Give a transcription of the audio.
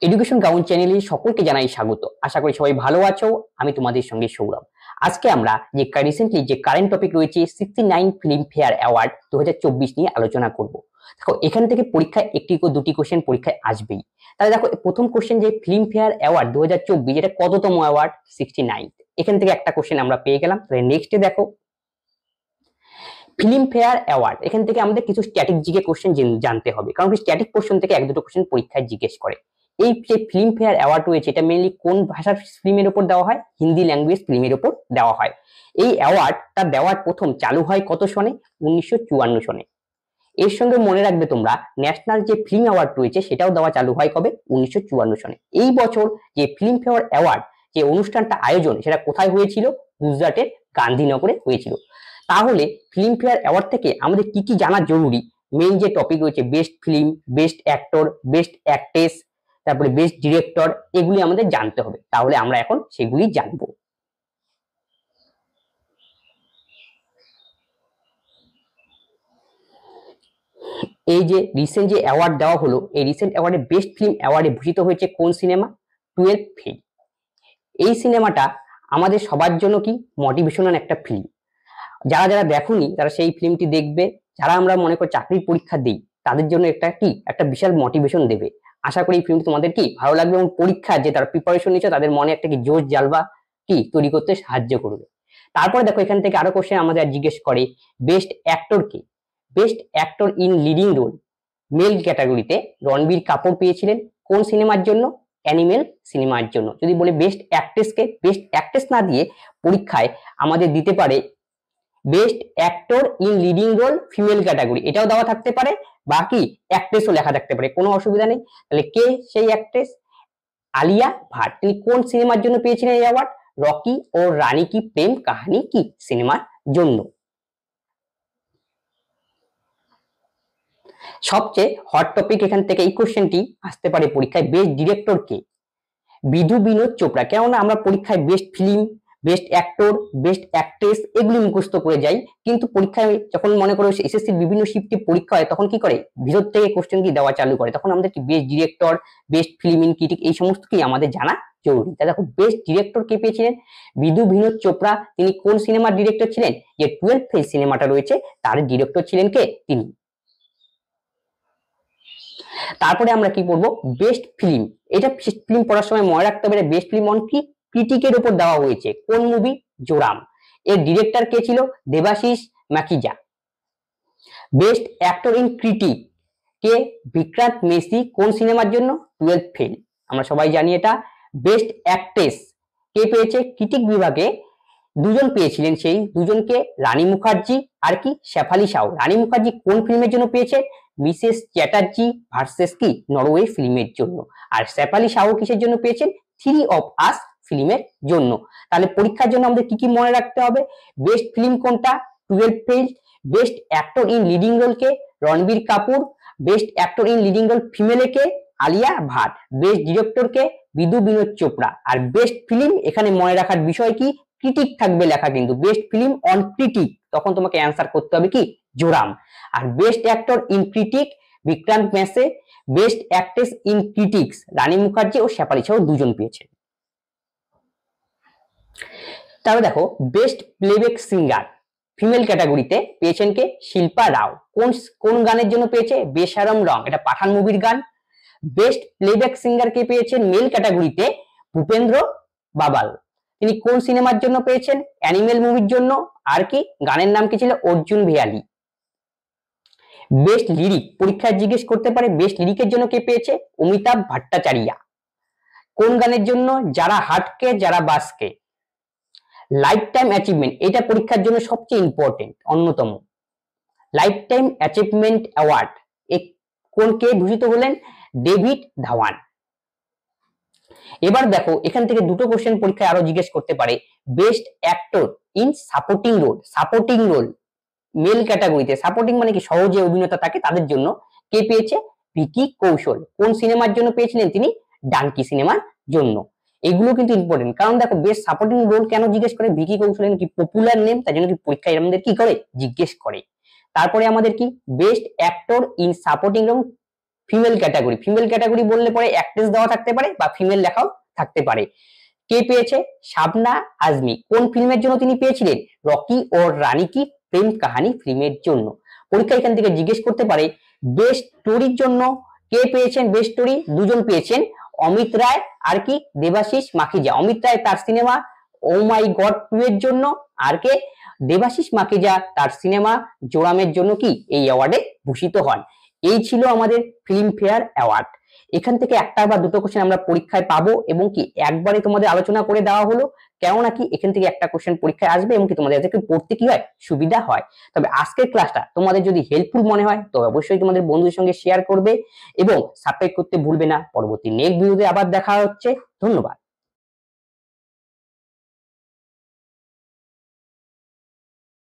Education ground চ্যানেলে সকলকে জানাই স্বাগত। আশা করি সবাই ভালো আছো। আমি তোমাদের সঙ্গে সৌরভ। আজকে আমরা যে রিসেন্টলি যে কারেন্ট টপিক রয়েছে 69 ফিল্ম ফেয়ার অ্যাওয়ার্ড 2024 নিয়ে আলোচনা করব। দেখো এখান থেকে পরীক্ষায় একটি ও দুটি কোশ্চেন পরীক্ষায় আসবেই। তাহলে দেখো প্রথম কোশ্চেন যে ফিল্ম ফেয়ার অ্যাওয়ার্ড 2024 এটা কততম অ্যাওয়ার্ড? 69। এখান থেকে একটা কোশ্চেন আমরা পেয়ে গেলাম। তাহলে নেক্সটে দেখো ফিল্ম ফেয়ার অ্যাওয়ার্ড, এখান থেকে আমাদের কিছু স্ট্যাটিক জিকে কোশ্চেন জানতে হবে, কারণ কি স্ট্যাটিক কোশ্চেন থেকে এক দুটো কোশ্চেন পরীক্ষায় জিজ্ঞেস করে। এই যে ফিল্ম ফেয়ার অ্যাওয়ার্ড রয়েছে এটা মেইনলি কোন ভাষার ফিল্মের উপর দেওয়া হয়? হিন্দি ল্যাঙ্গুয়েজ ফিল্মের উপর দেওয়া হয়। এই অ্যাওয়ার্ডটা দেওয়ার প্রথম চালু হয় কত সনে? 1954 সনে। এর সঙ্গে মনে রাখবে তোমরা ন্যাশনাল যে ফিল্ম অ্যাওয়ার্ড রয়েছে সেটাও দেওয়া চালু হয় কবে? 1954 সনে। এই বছর যে ফিল্ম ফেয়ার অ্যাওয়ার্ড যে অনুষ্ঠানটা আয়োজন সেটা কোথায় হয়েছিল? গুজরাটের গান্ধীনগরে হয়েছিল। তাহলে ফিল্ম ফেয়ার অ্যাওয়ার্ড থেকে আমাদের কি কি জানা জরুরি? মেইন যে টপিক রয়েছে best film, best actor, best actress, তারপরে বেস্ট ডিরেক্টর, এগুলি আমাদের জানতে হবে। তাহলে আমরা এখন সেগুলি জানবো। এই যে রিসেন্ট যে অ্যাওয়ার্ড দেওয়া হলো, এই রিসেন্ট অ্যাওয়ার্ডে বেস্ট ফিল্ম অ্যাওয়ার্ডে ভূষিত হয়েছে কোন সিনেমা? 12 ফেল। এই সিনেমাটা আমাদের সবার জন্য কি মোটিভেশনাল একটা ফিল্ম। যারা যারা দেখোনি তারা সেই ফিল্মটি দেখবে। যারা আমরা মনে করি চাকরির পরীক্ষা দিই তাদের জন্য একটা বিশাল মোটিভেশন দেবে। আশা করি এই ফিল্মটি তোমাদের কি ভালো লাগবে এবং পরীক্ষা যে তারা প্রিপারেশন নিচ্ছে তাদের মনে একটা কি জোশ জ্বালবা কি তৈরি করতে সাহায্য করবে। তারপরে দেখো এখান থেকে আরো কোশ্চেন আমাদের জিজ্ঞেস করে বেস্ট অ্যাক্টর কে? Best actor in leading role male ক্যাটাগরিতে রণবীর কাপুর পেয়েছিলেন কোন সিনেমার জন্য? অ্যানিমেল সিনেমার জন্য। যদি বলে বেস্ট অ্যাক্ট্রেস কে, বেস্ট অ্যাক্ট্রেস না দিয়ে পরীক্ষায় আমাদের দিতে পারে best actor in leading role female category, এটাও দেওয়া থাকতে পারে, বাকি অ্যাক্ট্রেসও লেখা থাকতে পারে, কোনো অসুবিধা নেই। তাহলে কে সেই অ্যাক্ট্রেস? আলিয়া ভাট। তিনি কোন সিনেমার জন্য পেয়েছিলেন এই অ্যাওয়ার্ড? রকি ও রানী কি প্রেম কাহিনী কি সিনেমার জন্য। সবচেয়ে হট টপিক এখান থেকে এই কোশ্চেনটি আসতে পারে পরীক্ষায়, বেস্ট ডিরেক্টর কে? বিধু বিনোদ চোপড়া। কেননা আমরা পরীক্ষায় best film, best actor, best actress এগুলি মুখস্থ করে যাই, কিন্তু পরীক্ষায় যখন মনে করো এসএসসির বিভিন্ন শিফটে পরীক্ষা হয় তখন কি করে ভিতর থেকে কোশ্চেন কি দেওয়া চালু করে, তখন আমাদের কি best director, best film in critic এই সমস্ত কি আমাদের জানা জরুরি। তা দেখো বেস্ট ডিরেক্টর কে পেয়েছিলেন? বিধু বিনোদ চোপড়া। তিনি কোন সিনেমার ডিরেক্টর ছিলেন? যে 12 ফেল সিনেমাটা রয়েছে তার ডিরেক্টর ছিলেন কে? তিনি। তারপরে আমরা কি পড়বো? Best film. এটা ফিল্ম পড়ার সময় মনে রাখতে হবে বেস্ট ফিল্ম অন কি ক্রিটিকের উপর দেওয়া হয়েছে। কোন মুভি? জোরাম। এর ডিরেক্টর কে ছিল? Devashish Makhija. Best actor in critic কে? বিক্রান্ত মেসি। কোন সিনেমার জন্য? 12 ফেল। আমরা সবাই জানি এটা। বেস্ট অ্যাক্ট্রেস কে পেয়েছে? ক্রিটিক বিভাগে দুজন পেয়েছিলেন, সেই দুজনকে রানী মুখার্জি আর কি শেফালি শাহ। রানী মুখার্জি কোন ফিল্মের জন্য পেয়েছে? মিসেস চ্যাটার্জি ভার্সেস কি নরওয়ে ফিল্মের জন্য। আর শেফালি শাহ কিসের জন্য পেয়েছেন? থ্রি অফ আস ফিল্মের জন্য। তাহলে পরীক্ষার জন্য আমাদের কি কি মনে রাখতে হবে? বেস্ট ফিল্ম কোনটা? 12 fail. Best actor in leading role কে? Ranbir Kapoor. Best actor in leading role ফিমেলে কে? আলিয়া ভাট। বেস্ট ডিরেক্টর কে? বিধু বিনোদ চোপড়া। আর বেস্ট ফিল্ম এখানে মনে রাখার বিষয় কি? ক্রিটিক থাকবে লেখা, কিন্তু বেস্ট ফিল্ম অন ক্রিটিক, তখন তোমাকে অ্যান্সার করতে হবে কি জোরাম। আর best actor in critic Vikrant Massey. Best actress in critics Rani Mukherjee ও শেফালি শাহ দুজন পেয়েছে। তাহলে দেখো বেস্ট প্লেব্যাক সিঙ্গার ফিমেল ক্যাটাগরিতে পেয়েছেন কে? শিল্পা রাও। কোন কোন গানের জন্য পেয়েছে? বেশারম রং, এটা পাঠান মুভির গান। বেস্ট প্লেব্যাক সিঙ্গার কে পেয়েছেন মেল ক্যাটাগরিতে? ভূপেন্দ্র বাবাল। তিনি কোন সিনেমার জন্য পেয়েছেন? অ্যানিমেল মুভির জন্য। আর কি গানের নাম কি ছিল? অর্জুন ভেয়ালি। বেস্ট লিরিক পরীক্ষায় জিজ্ঞেস করতে পারে, বেস্ট লিরিকের জন্য কে পেয়েছে? অমিতাভ ভট্টাচার্য। কোন গানের জন্য? যারা হাটকে যারা বাসকে। লাইফ টাইম অ্যাচিভমেন্ট, এটা পরীক্ষার জন্য সবচেয়ে ইম্পর্টেন্ট, অন্যতম। লাইফ টাইম অ্যাচিভমেন্ট অ্যাওয়ার্ড কোন কে ভূষিত হলেন? ডেভিড ধাওয়ান। এবার দেখো এখান থেকে দুটো কোশ্চেন পরীক্ষায় আরো জিজ্ঞেস করতে পারে, best actor in supporting role. Supporting role male ক্যাটাগরিতে, সাপোর্টিং মানে কি সহজে অভিনেতা থাকে তাদের জন্য কে পেয়েছে? ভিকি কৌশল। কোন সিনেমার জন্য পেয়েছিলেন তিনি? ডানকি সিনেমার জন্য। এগুলো কিন্তু ইম্পর্টেন্ট, কারণ দেখো বেস্ট সাপোর্টিং রোল কেন জিজ্ঞেস করে? ভিকি কৌশল কি পপুলার নেম, তাই জন্য কি পরীক্ষায় আমাদের কি করে জিজ্ঞেস করে। তারপরে আমাদের কি best actor in supporting role female category বললে পরে অ্যাক্ট্রেস দেওয়া থাকতে পারে বা ফিমেল লেখাও থাকতে পারে। কে পেয়েছে? শাবনা আজমি। কোন ফিল্মের জন্য তিনি পেয়েছিলেন? রকি ও রানী কি প্রেম কাহানি ফিল্মের জন্য। পরীক্ষা এখান থেকে জিজ্ঞেস করতে পারে বেস্ট স্টোরির জন্য কে পেয়েছেন? বেস্ট স্টোরি দুজন পেয়েছেন, অমিত রায় আর কি দেবাশিস মাখিজা। অমিত রায় তার সিনেমা ও মাই গড 2 এর জন্য, আর কে দেবাশিস মাখিজা তার সিনেমা জোরামের জন্য কি এই অ্যাওয়ার্ডে ভূষিত হন। এই ছিল আমাদের ফিল্ম ফেয়ার অ্যাওয়ার্ড। এখান থেকে একটা বা দুটো কোশ্চেন আমরা পরীক্ষায় পাবো এবং কি একবারে তোমাদের আলোচনা করে দেওয়া হলো, কেননা কি এখান থেকে একটা কোশ্চেন পরীক্ষায় আসবে এবং কি তোমাদের যাতে পড়তে কি হয় সুবিধা হয়। তবে আজকের ক্লাসটা তোমাদের যদি হেল্পফুল মনে হয় তবে অবশ্যই তোমাদের বন্ধুদের সঙ্গে শেয়ার করবে এবং সাবস্ক্রাইব করতে ভুলবে না। পরবর্তী নেক্সট ভিডিওতে আবার দেখা হচ্ছে। ধন্যবাদ।